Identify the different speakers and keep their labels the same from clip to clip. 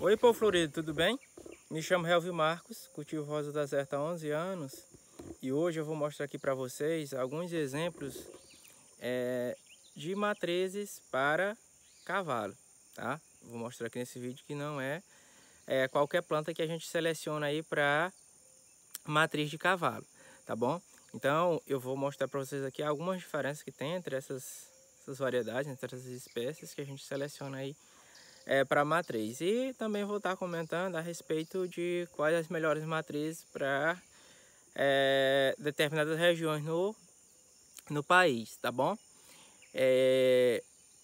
Speaker 1: Oi, povo florido, tudo bem? Me chamo Helvio Marcos, cultivo rosa do deserto há 11 anos e hoje eu vou mostrar aqui para vocês alguns exemplos de matrizes para cavalo, tá? Vou mostrar aqui nesse vídeo que não é qualquer planta que a gente seleciona aí para matriz de cavalo, tá bom? Então eu vou mostrar para vocês aqui algumas diferenças que tem entre essas variedades, entre essas espécies que a gente seleciona aí para matriz. E também vou estar comentando a respeito de quais as melhores matrizes para determinadas regiões no país, tá bom?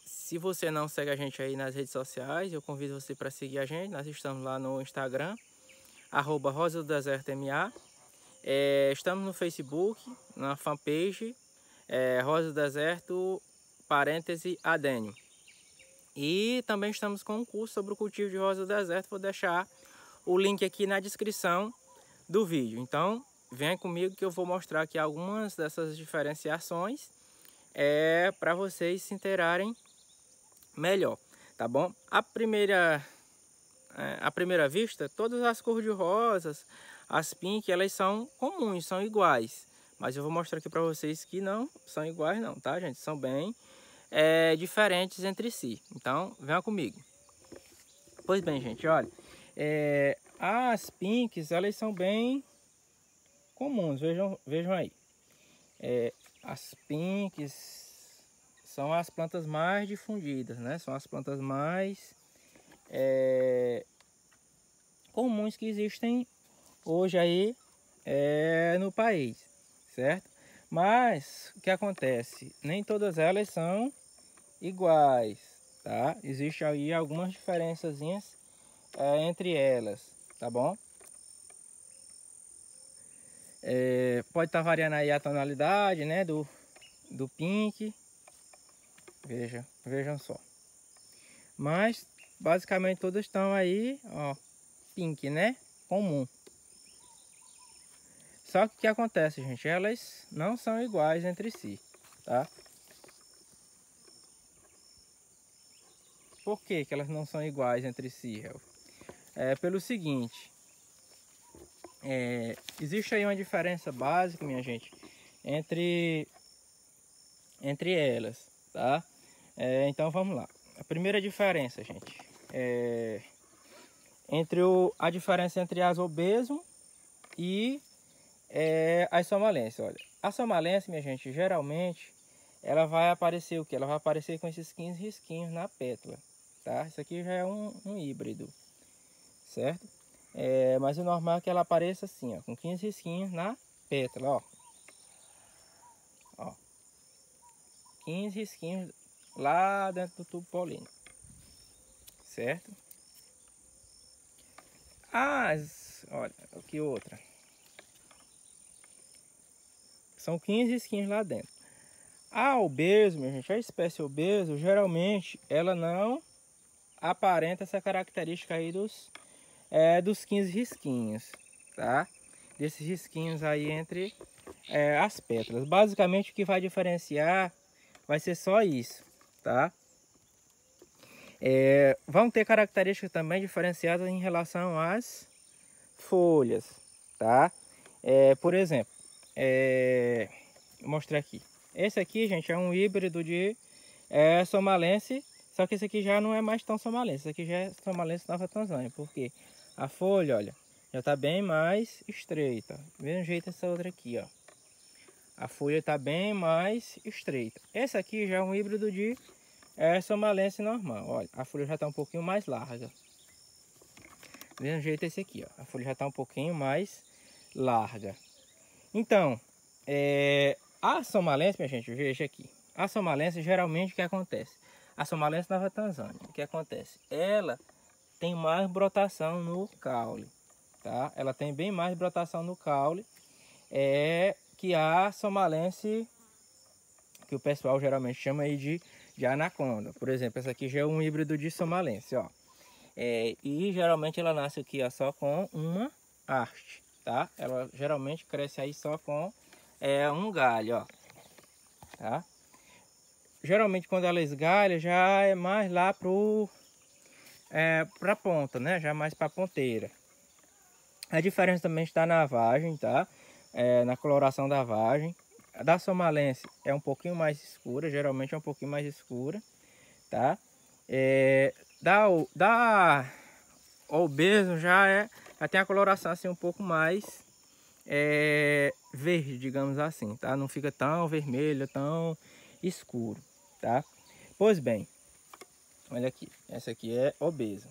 Speaker 1: Se você não segue a gente aí nas redes sociais, eu convido você para seguir a gente. Nós estamos lá no Instagram, @rosadodesertoma. Estamos no Facebook, na fanpage Rosa do Deserto, _Adênio. E também estamos com um curso sobre o cultivo de rosa do deserto. Vou deixar o link aqui na descrição do vídeo. Então, venha comigo que eu vou mostrar aqui algumas dessas diferenciações para vocês se inteirarem melhor, tá bom? À primeira vista, todas as cores de rosas, as pink, elas são comuns, são iguais. Mas eu vou mostrar aqui para vocês que não são iguais não, tá, gente? São bem diferentes entre si. Então, venha comigo. Pois bem, gente, olha. As pinks, elas são bem comuns, vejam aí. As pinks são as plantas mais difundidas, né? São as plantas mais comuns que existem hoje aí no país, certo? Mas o que acontece? Nem todas elas são iguais, tá? Existem aí algumas diferençazinhas entre elas, tá bom? Pode estar variando aí a tonalidade, né, do pink. Vejam só. Mas basicamente todas estão aí, ó, pink, né? Comum. Só que o que acontece, gente? Elas não são iguais entre si, tá? Por que que elas não são iguais entre si, Hel? Pelo seguinte, existe aí uma diferença básica, minha gente, entre elas, tá? Então vamos lá. A primeira diferença, gente, a diferença entre as obeso e as somalenses. Olha, a somalense, minha gente, geralmente ela vai aparecer o que? Ela vai aparecer com esses 15 risquinhos na pétala, tá? Isso aqui já é um híbrido, certo? Mas o normal é que ela apareça assim, ó, com 15 risquinhos na pétala, ó. 15 risquinhos lá dentro do tubo polínico, certo? Olha, aqui outra. São 15 risquinhos lá dentro. A obeso, minha gente, a espécie obeso, geralmente ela não aparenta essa característica aí dos 15 risquinhos, tá? Desses risquinhos aí entre as pétalas. Basicamente o que vai diferenciar vai ser só isso, tá? Vão ter características também diferenciadas em relação às folhas, tá? Por exemplo, vou mostrar aqui. Esse aqui, gente, é um híbrido de somalense, só que esse aqui já não é mais tão somalense. Esse aqui já é somalense Nova Tanzânia, porque a folha, olha, já tá bem mais estreita. Do mesmo jeito essa outra aqui, ó. A folha tá bem mais estreita. Esse aqui já é um híbrido de somalense normal. Olha, a folha já tá um pouquinho mais larga. Do mesmo jeito esse aqui, ó. A folha já tá um pouquinho mais larga. Então, a somalense, minha gente, veja aqui. A somalense, geralmente, o que acontece? A somalense Nova Tanzânia, o que acontece? Ela tem mais brotação no caule, tá? Ela tem bem mais brotação no caule que a somalense, que o pessoal geralmente chama aí de anaconda. Por exemplo, essa aqui já é um híbrido de somalense, ó. E geralmente ela nasce aqui, ó, só com uma haste, tá? Ela geralmente cresce aí só com um galho, ó, tá? Geralmente quando ela esgalha já é mais lá pro para ponta, né? Já mais para ponteira. A diferença também está na vagem, tá? Na coloração da vagem. A da somalense é um pouquinho mais escura, geralmente é um pouquinho mais escura, tá? Da obeso já tem a coloração assim um pouco mais verde, digamos assim, tá? Não fica tão vermelho, tão escuro, tá? Pois bem, olha aqui, essa aqui é obesa,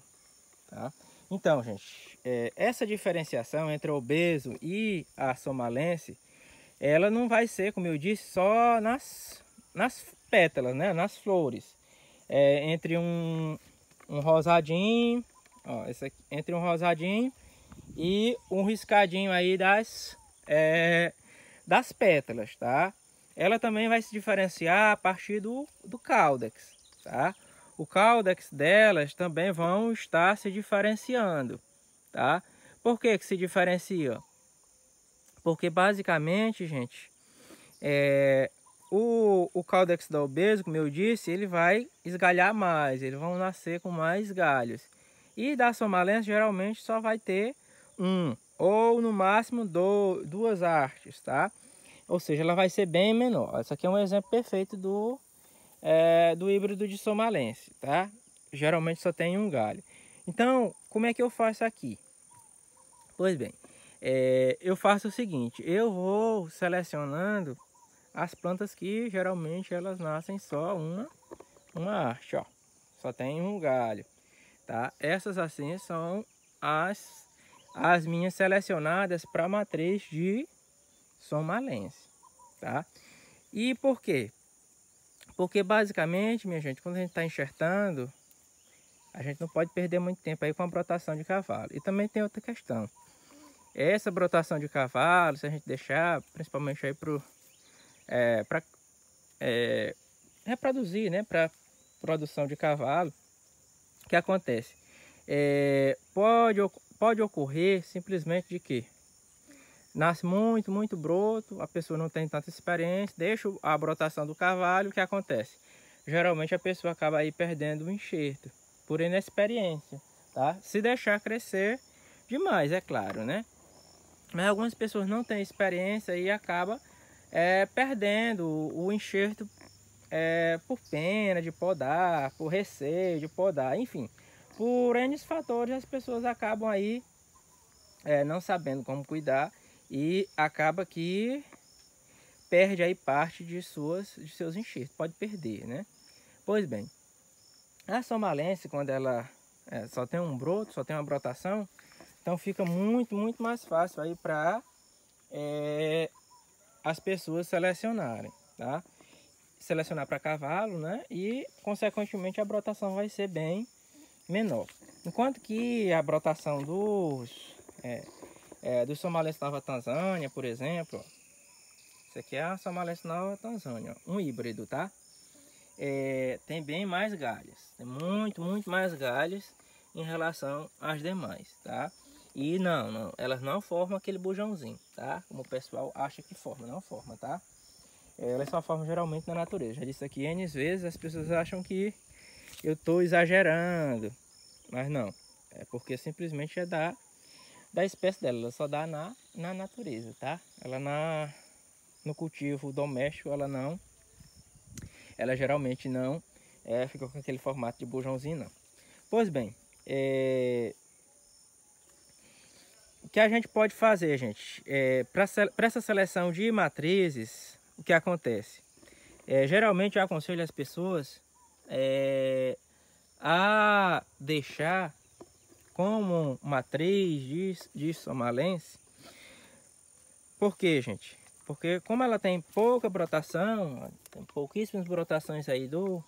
Speaker 1: tá? Então, gente, essa diferenciação entre o obeso e a somalense, ela não vai ser, como eu disse, só nas pétalas, né? Nas flores. Entre um rosadinho, ó, esse aqui, entre um rosadinho e um riscadinho aí das pétalas, tá? Ela também vai se diferenciar a partir do caudex, tá? O caudex delas também vão estar se diferenciando, tá? Por que que se diferencia? Porque basicamente, gente, o caudex da obeso, como eu disse, ele vai esgalhar mais, eles vão nascer com mais galhos. E da somalense geralmente só vai ter ou no máximo duas hastes, tá? Ou seja, ela vai ser bem menor. Esse aqui é um exemplo perfeito do híbrido de somalense, tá? Geralmente só tem um galho. Então, como é que eu faço aqui? Pois bem, eu faço o seguinte, eu vou selecionando as plantas que geralmente elas nascem só uma haste, ó. Só tem um galho, tá? Essas assim são as minhas selecionadas para matriz de somalense, tá? E por quê? Porque basicamente, minha gente, quando a gente está enxertando, a gente não pode perder muito tempo aí com a brotação de cavalo. E também tem outra questão. Essa brotação de cavalo, se a gente deixar, principalmente aí para reproduzir, né? Para produção de cavalo, o que acontece? Pode ocorrer simplesmente de que nasce muito broto, a pessoa não tem tanta experiência, deixa a brotação do cavalo, o que acontece? Geralmente a pessoa acaba aí perdendo o enxerto, por inexperiência, tá? Se deixar crescer demais, é claro, né? Mas algumas pessoas não têm experiência e acaba perdendo o enxerto por pena de podar, por receio de podar, enfim. Por N fatores as pessoas acabam aí não sabendo como cuidar e acaba que perde aí parte de seus enxertos, pode perder, né? Pois bem, a somalense, quando ela só tem um broto, só tem uma brotação, então fica muito mais fácil aí para as pessoas selecionarem, tá? Selecionar para cavalo, né? E consequentemente a brotação vai ser bem menor. Enquanto que a brotação dos somalense Nova Tanzânia, por exemplo, ó, esse aqui é a somalense Nova Tanzânia, ó, um híbrido, tá? Tem bem mais galhas, tem muito mais galhas em relação às demais, tá? E elas não formam aquele bujãozinho, tá? Como o pessoal acha que forma, não forma, tá? Elas só formam geralmente na natureza. Já disse aqui N vezes, as pessoas acham que eu estou exagerando, mas não. É porque simplesmente é da espécie dela, ela só dá na natureza, tá? Ela no cultivo doméstico, ela geralmente não fica com aquele formato de bujãozinho, não. Pois bem, o que a gente pode fazer, gente? Para essa seleção de matrizes, o que acontece? Geralmente eu aconselho as pessoas a deixar como matriz de somalense. Por quê, gente? Porque como ela tem pouca brotação, tem pouquíssimas brotações aí dos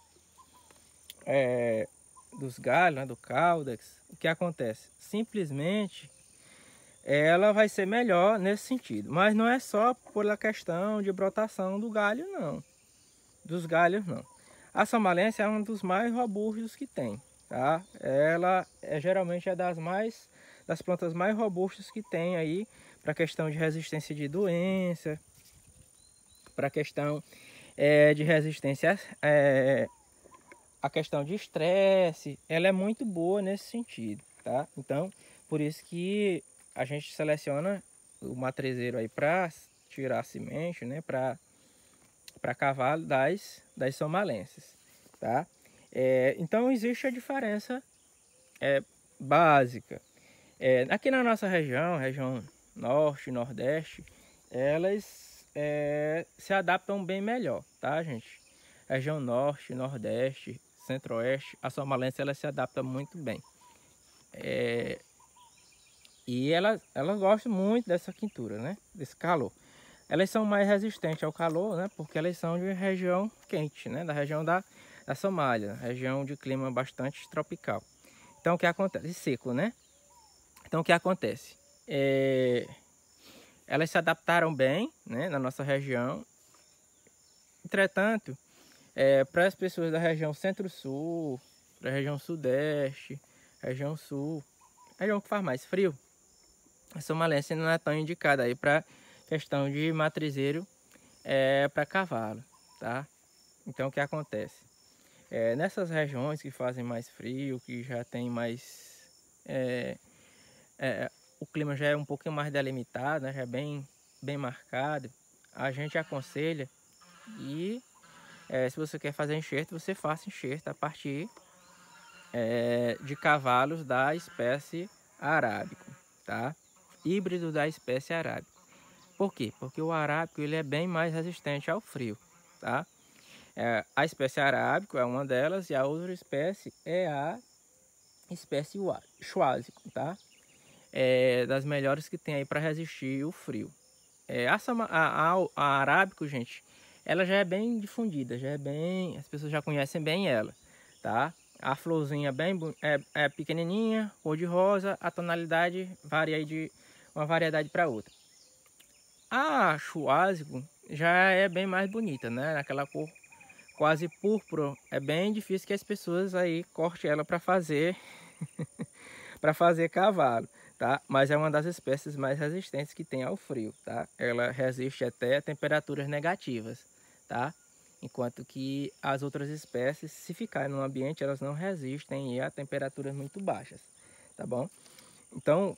Speaker 1: galhos, né, do caudex, o que acontece? Simplesmente ela vai ser melhor nesse sentido. Mas não é só pela questão de brotação do galho, não. Dos galhos, não. A somalense é um dos mais robustos que tem, tá? Ela geralmente é das plantas mais robustas que tem aí para questão de resistência de doença, para questão de resistência a questão de estresse, ela é muito boa nesse sentido, tá? Então, por isso que a gente seleciona o matrezeiro aí para tirar a semente, né? Para cavalo das somalenses, tá? Então existe a diferença básica. Aqui na nossa região norte, nordeste, elas se adaptam bem melhor, tá, gente? Região norte, nordeste, centro-oeste, a somalense ela se adapta muito bem. E elas gostam muito dessa quintura, né? Desse calor. Elas são mais resistentes ao calor, né? Porque elas são de região quente, né? Da região da Somália, região de clima bastante tropical. Então o que acontece? E seco, né? Então o que acontece? Elas se adaptaram bem, né? Na nossa região. Entretanto, para as pessoas da região centro-sul, da região sudeste, região sul, região que faz mais frio, a somalense não é tão indicada aí para questão de matrizeiro para cavalo, tá? Então o que acontece? Nessas regiões que fazem mais frio, que já tem mais o clima já é um pouquinho mais delimitado, né? Já é bem marcado, a gente aconselha e se você quer fazer enxerto, você faça enxerto a partir de cavalos da espécie arábico, tá? Híbrido da espécie arábico. Por quê? Porque o arábico ele é bem mais resistente ao frio, tá? A espécie arábico é uma delas e a outra espécie é a espécie schwázico, tá? Das melhores que tem aí para resistir o frio. A arábico, gente, ela já é bem difundida, as pessoas já conhecem bem ela, tá? A florzinha é pequenininha, cor de rosa, a tonalidade varia aí de uma variedade para outra. A schwázico já é bem mais bonita, né? Aquela cor quase púrpura, é bem difícil que as pessoas aí cortem ela para fazer para fazer cavalo, tá? Mas é uma das espécies mais resistentes que tem ao frio, tá? Ela resiste até temperaturas negativas, tá? Enquanto que as outras espécies, se ficarem no ambiente, elas não resistem a temperaturas muito baixas, tá bom? Então,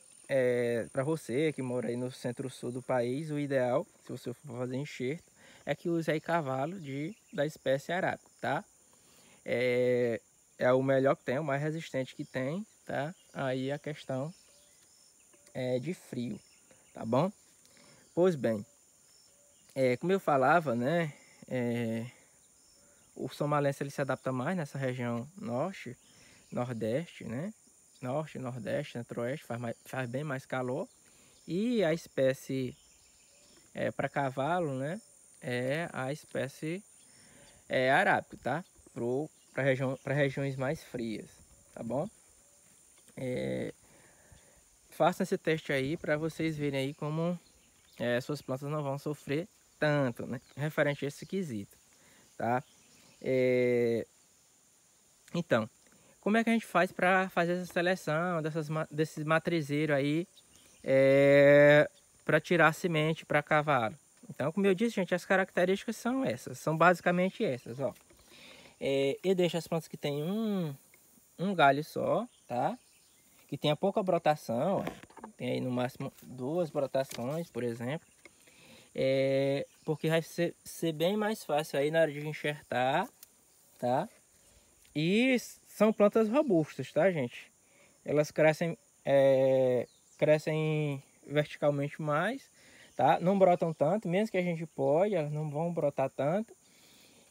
Speaker 1: para você que mora aí no centro-sul do país, o ideal, se você for fazer enxerto, é que use aí cavalo da espécie arábico, tá? É o melhor que tem, o mais resistente que tem, tá? Aí a questão de frio, tá bom? Pois bem, como eu falava, né? O somalense ele se adapta mais nessa região norte, nordeste, né? Norte, nordeste, centro-oeste, faz bem mais calor. E a espécie para cavalo, né? É a espécie arábica, tá? Para regiões mais frias, tá bom? Façam esse teste aí para vocês verem aí como suas plantas não vão sofrer tanto, né? Referente a esse quesito, tá? Então, como é que a gente faz para fazer essa seleção desses matrizeiros aí para tirar semente para cavalo? Então, como eu disse, gente, as características são essas, são basicamente essas, ó. Eu deixo as plantas que tem um galho só, tá? Que tenha pouca brotação, ó. Tem aí no máximo 2 brotações, por exemplo. Porque vai ser bem mais fácil aí na hora de enxertar, tá? E são plantas robustas, tá, gente? Elas crescem verticalmente mais, tá? Não brotam tanto, mesmo que a gente pode, elas não vão brotar tanto.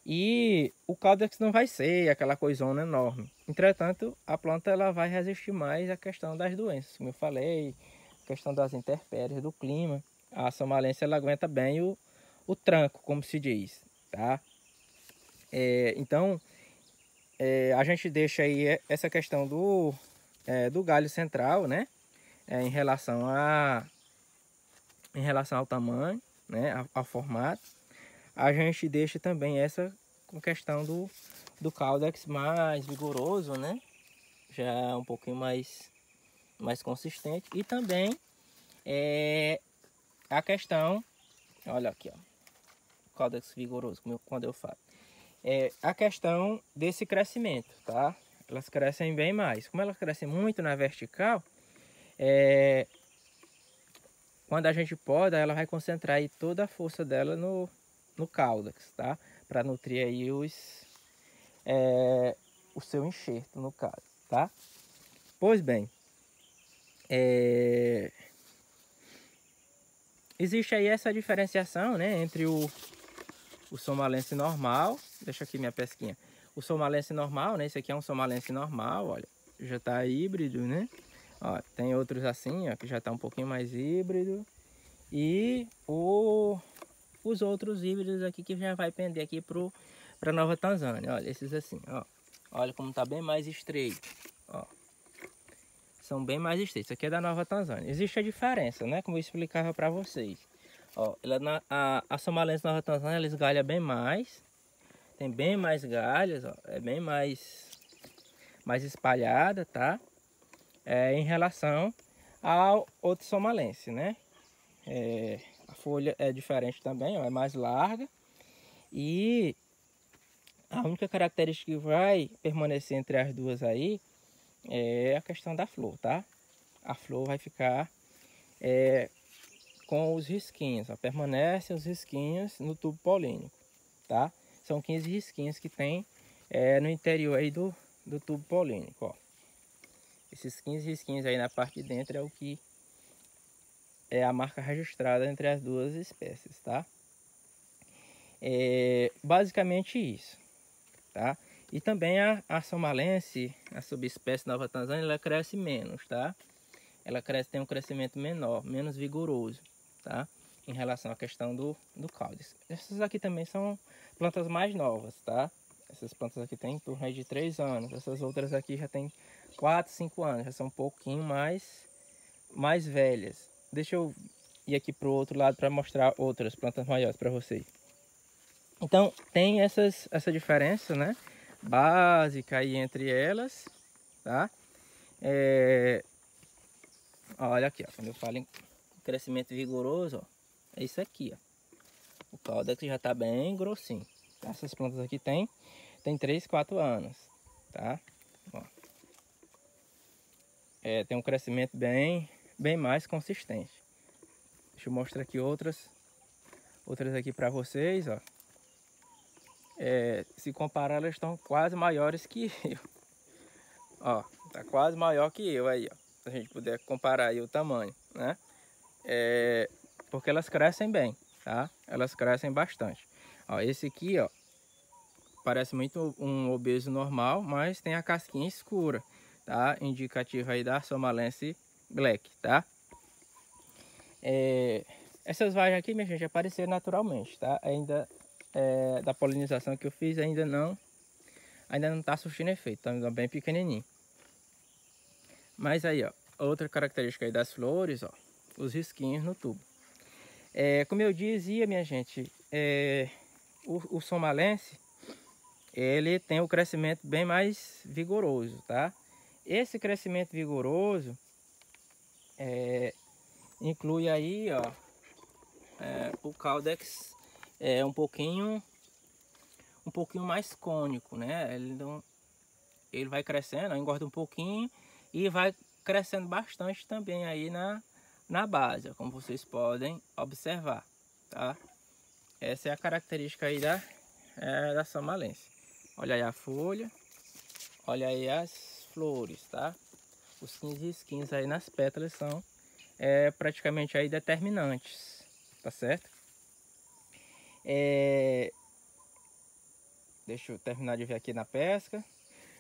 Speaker 1: E o caudex não vai ser aquela coisona enorme. Entretanto, a planta ela vai resistir mais à questão das doenças, como eu falei, a questão das intempéries, do clima. A somalense ela aguenta bem o tranco, como se diz, tá? Então, a gente deixa aí essa questão do galho central, né? Em relação ao tamanho, né? Ao formato. A gente deixa também essa com questão do caudex mais vigoroso, né? Já um pouquinho mais consistente. E também a questão, olha aqui, ó, caudex vigoroso, quando eu falo. a questão desse crescimento, tá? Elas crescem bem mais. Como elas crescem muito na vertical, quando a gente poda, ela vai concentrar aí toda a força dela no caudex, tá? Para nutrir aí o seu enxerto, no caso, tá? Pois bem, existe aí essa diferenciação, né, entre o somalense normal. Deixa aqui minha pesquinha. O somalense normal, né, esse aqui é um somalense normal, olha, já tá híbrido, né? Ó, tem outros assim, ó, que já tá um pouquinho mais híbrido. E os outros híbridos aqui que já vai pender aqui para Nova Tanzânia. Olha, esses assim, ó. Olha como tá bem mais estreito, ó. São bem mais estreitos. Isso aqui é da Nova Tanzânia. Existe a diferença, né? Como eu explicava para vocês. Ó, a somalense Nova Tanzânia, ela esgalha bem mais. Tem bem mais galhas, ó. É bem mais espalhada, tá? Em relação ao outro somalense, né? A folha é diferente também, ó, é mais larga. E a única característica que vai permanecer entre as duas aí é a questão da flor, tá? A flor vai ficar com os risquinhos, ó, permanecem os risquinhos no tubo polínico, tá? São 15 risquinhos que tem no interior aí do tubo polínico, ó. Esses 15 risquinhos aí na parte de dentro é o que é a marca registrada entre as duas espécies, tá? Basicamente isso, tá? E também a somalense, a subespécie Nova Tanzânia, ela cresce menos, tá? Ela tem um crescimento menor, menos vigoroso, tá? Em relação à questão do caudex. Essas aqui também são plantas mais novas, tá? Essas plantas aqui têm em torno de 3 anos. Essas outras aqui já tem 4, 5 anos, já são um pouquinho mais velhas. Deixa eu ir aqui para o outro lado para mostrar outras plantas maiores para vocês. Então tem essa diferença, né, básica aí entre elas, tá? Olha aqui, ó, quando eu falo em crescimento vigoroso, ó, é isso aqui, ó. O caudex já tá bem grossinho. Essas plantas aqui tem 3, 4 anos, tá? Ó. Tem um crescimento bem mais consistente. Deixa eu mostrar aqui outras aqui para vocês, ó. Se comparar, elas estão quase maiores que eu. Ó, tá quase maior que eu aí, ó. Se a gente puder comparar aí o tamanho, né? Porque elas crescem bem, tá? Elas crescem bastante. Ó, esse aqui, ó, parece muito um obeso normal, mas tem a casquinha escura, tá? Indicativa aí da somalense black, tá? Essas vagens aqui, minha gente, apareceram naturalmente, tá? Ainda da polinização que eu fiz ainda não tá surtindo efeito, tá ainda bem pequenininho. Mas aí, ó, outra característica aí das flores, ó, os risquinhos no tubo. Como eu dizia, minha gente, o somalense, ele tem o crescimento bem mais vigoroso, tá? Esse crescimento vigoroso inclui aí, ó, o caudex um pouquinho mais cônico, né? Ele vai crescendo, engorda um pouquinho e vai crescendo bastante também aí na base, como vocês podem observar, tá? Essa é a característica aí da somalense. Olha aí a folha, olha aí as flores, tá? Os 15 risquinhos aí nas pétalas são praticamente aí determinantes, tá certo? Deixa eu terminar de ver aqui na pesca.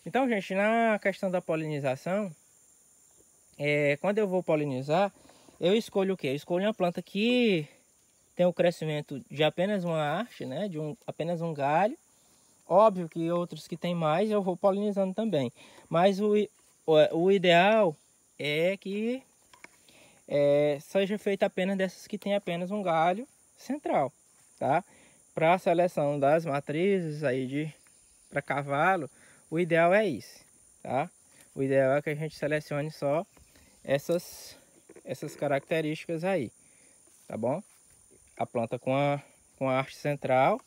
Speaker 1: Então, gente, na questão da polinização, quando eu vou polinizar, eu escolho o quê? Eu escolho uma planta que tem o crescimento de apenas uma haste, né? De apenas um galho. Óbvio que outros que tem mais eu vou polinizando também. Mas o ideal é que seja feito apenas dessas que tem apenas um galho central, tá? Para a seleção das matrizes aí para cavalo, o ideal é isso, tá? O ideal é que a gente selecione só essas características aí, tá bom? A planta com a haste central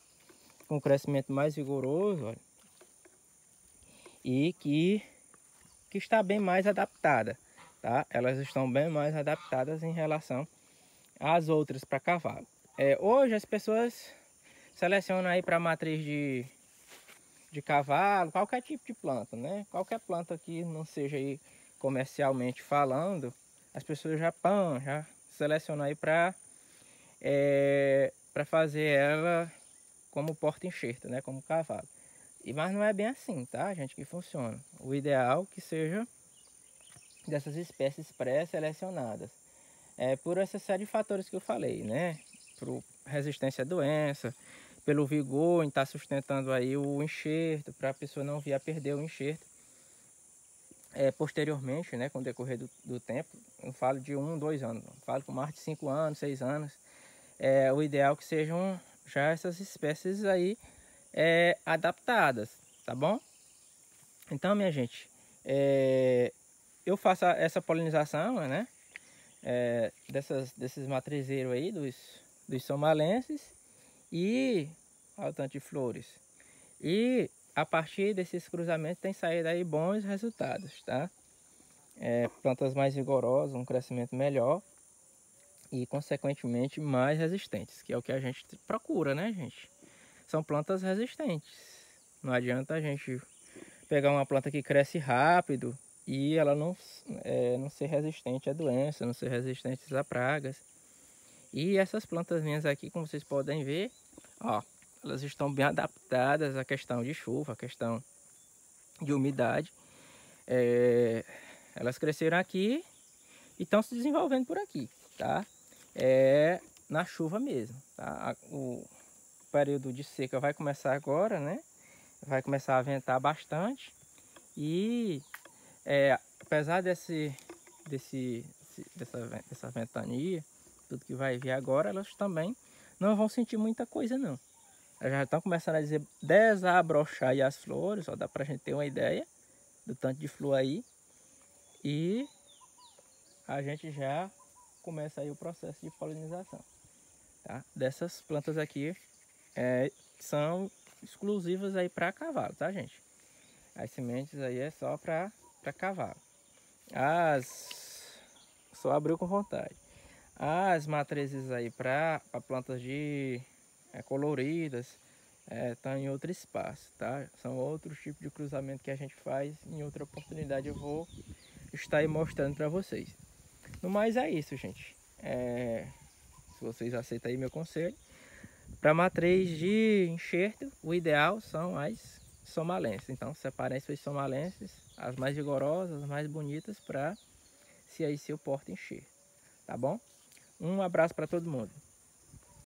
Speaker 1: com um crescimento mais vigoroso, olha, e que está bem mais adaptada, tá? Elas estão bem mais adaptadas em relação às outras para cavalo. Hoje as pessoas selecionam aí para matriz de cavalo, qualquer tipo de planta, né? Qualquer planta que não seja aí comercialmente falando, as pessoas já selecionam aí para fazer ela como porta-enxerto, né? Como cavalo. Mas não é bem assim, tá, gente, que funciona. O ideal é que seja dessas espécies pré-selecionadas. Por essa série de fatores que eu falei, né? Por resistência à doença, pelo vigor em estar sustentando aí o enxerto, para a pessoa não vir a perder o enxerto posteriormente, né? Com o decorrer do tempo. Eu falo de 1, 2 anos, eu falo com mais de 5 anos, 6 anos. O ideal é que sejam já essas espécies aí adaptadas, tá bom? Então, minha gente, eu faço essa polinização, né? Desses matrizeiros aí, dos somalenses, e ao tanto de flores. E a partir desses cruzamentos tem saído aí bons resultados, tá? Plantas mais vigorosas, um crescimento melhor e consequentemente mais resistentes, que é o que a gente procura, né, gente? São plantas resistentes. Não adianta a gente pegar uma planta que cresce rápido e ela não ser resistente à doença, não ser resistente a pragas. E essas plantas minhas aqui, como vocês podem ver, ó, elas estão bem adaptadas à questão de chuva, à questão de umidade. Elas cresceram aqui e estão se desenvolvendo por aqui, tá? Na chuva mesmo, tá? O período de seca vai começar agora, né? Vai começar a ventar bastante e apesar dessa ventania, tudo que vai vir agora, elas também não vão sentir muita coisa não. Elas já estão começando a desabrochar aí as flores, só dá pra gente ter uma ideia do tanto de flor aí. E a gente já começa aí o processo de polinização, tá? Dessas plantas aqui são exclusivas aí para cavalo, tá, gente? As sementes aí é só para cavalo. Só abriu com vontade. As matrizes aí para plantas de coloridas estão em outro espaço, tá? São outros tipos de cruzamento que a gente faz. Em outra oportunidade eu vou estar aí mostrando para vocês. No mais é isso, gente. Se vocês aceitam aí meu conselho, para matriz de enxerto, o ideal são as somalenses. Então separem suas somalenses, as mais vigorosas, as mais bonitas, para se aí seu porta enxerto, tá bom? Um abraço para todo mundo.